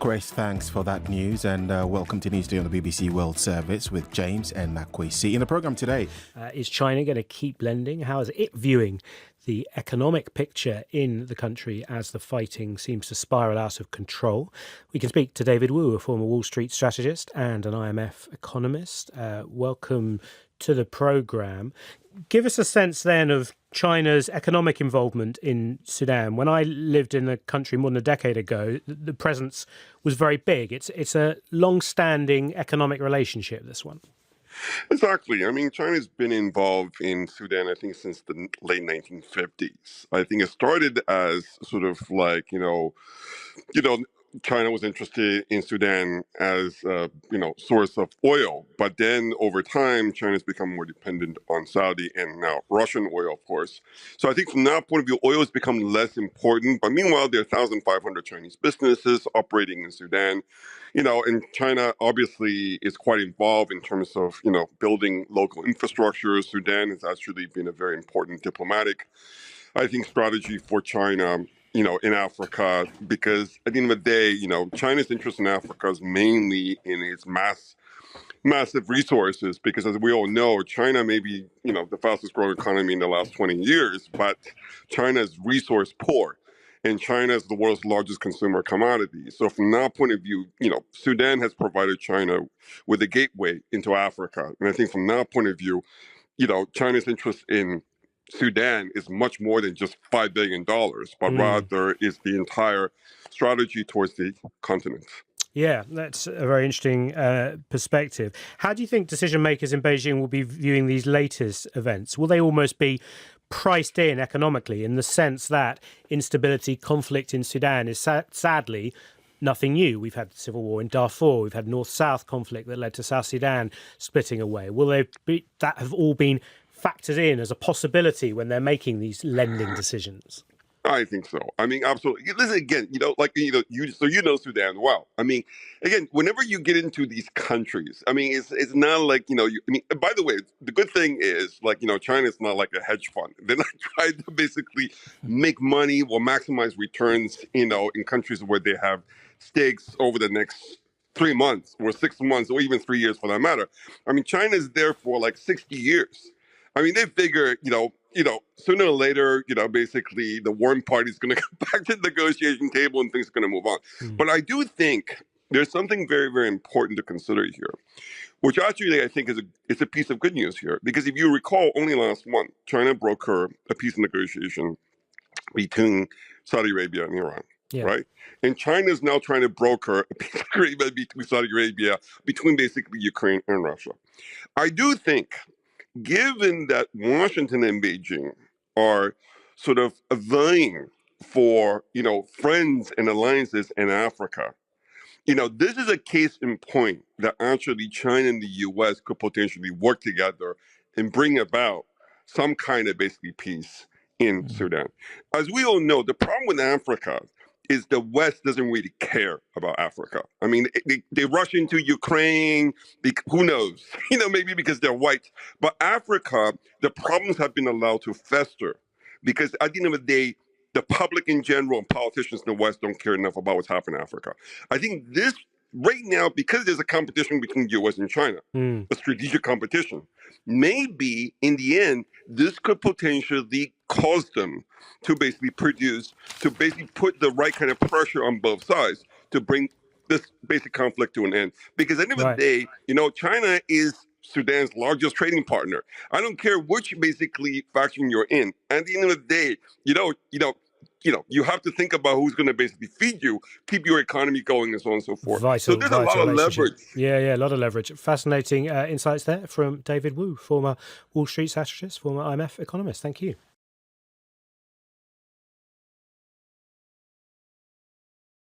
Grace, thanks for that news, and welcome to Newsday on the BBC World Service with James and Makwesi. In the programme today, is China going to keep lending? How is it viewing the economic picture in the country as the fighting seems to spiral out of control? We can speak to David Wu, a former Wall Street strategist and an IMF economist. Welcome to the programme. Give us a sense then of China's economic involvement in Sudan. When I lived in the country more than a decade ago, the presence was very big. It's a long-standing economic relationship, this one. Exactly. I mean, China's been involved in Sudan, I think, since the late 1950s. I think it started as sort of like, China was interested in Sudan as source of oil, but then over time, China's become more dependent on Saudi and now Russian oil, of course. So I think from that point of view, oil has become less important. But meanwhile, there are 1,500 Chinese businesses operating in Sudan. And China obviously is quite involved in terms of, building local infrastructure. Sudan has actually been a very important diplomatic, I think, strategy for China, in Africa, because at the end of the day, China's interest in Africa is mainly in its massive resources, because as we all know, China may be, the fastest growing economy in the last 20 years, but China is resource poor. And China is the world's largest consumer commodity. So from that point of view, Sudan has provided China with a gateway into Africa. And I think from that point of view, China's interest in Sudan is much more than just $5 billion, but rather is the entire strategy towards the continent. Yeah, that's a very interesting perspective. How do you think decision makers in Beijing will be viewing these latest events? Will they almost be priced in economically, in the sense that instability, conflict in Sudan is sadly nothing new? We've had civil war in Darfur, we've had north-south conflict that led to South Sudan splitting away. Will that have all been factored in as a possibility when they're making these lending decisions? I think so. I mean, absolutely. Listen, again, you know Sudan well. I mean, again, whenever you get into these countries, I mean, it's not like, by the way, the good thing is, China's not like a hedge fund. They're not trying to basically make money or maximize returns, in countries where they have stakes over the next 3 months or 6 months or even 3 years for that matter. I mean, China's there for like 60 years. I mean, they figure, sooner or later, basically the warring party is going to come back to the negotiation table and things are going to move on. But I do think there's something very, very important to consider here, which actually I think is a piece of good news here. Because if you recall, only last month, China brokered a peace negotiation between Saudi Arabia and Iran. Yeah. Right. And China is now trying to broker a peace agreement between Saudi Arabia, between basically Ukraine and Russia. I do think, given that Washington and Beijing are sort of vying for, friends and alliances in Africa, this is a case in point that actually China and the U.S. could potentially work together and bring about some kind of basically peace in Sudan. As we all know, the problem with Africa is the West doesn't really care about Africa. I mean, they rush into Ukraine, who knows? Maybe because they're white. But Africa, the problems have been allowed to fester because at the end of the day, the public in general and politicians in the West don't care enough about what's happening in Africa. I think this right now, because there's a competition between U.S. and China, a strategic competition, maybe in the end, this could potentially cause them to basically put the right kind of pressure on both sides to bring this basic conflict to an end. Because at the end of the day, China is Sudan's largest trading partner. I don't care which basically faction you're in. At the end of the day, you have to think about who's going to basically feed you, keep your economy going, and so on and so forth. So there's a lot of leverage. Yeah, a lot of leverage. Fascinating insights there from David Wu, former Wall Street strategist, former IMF economist. Thank you.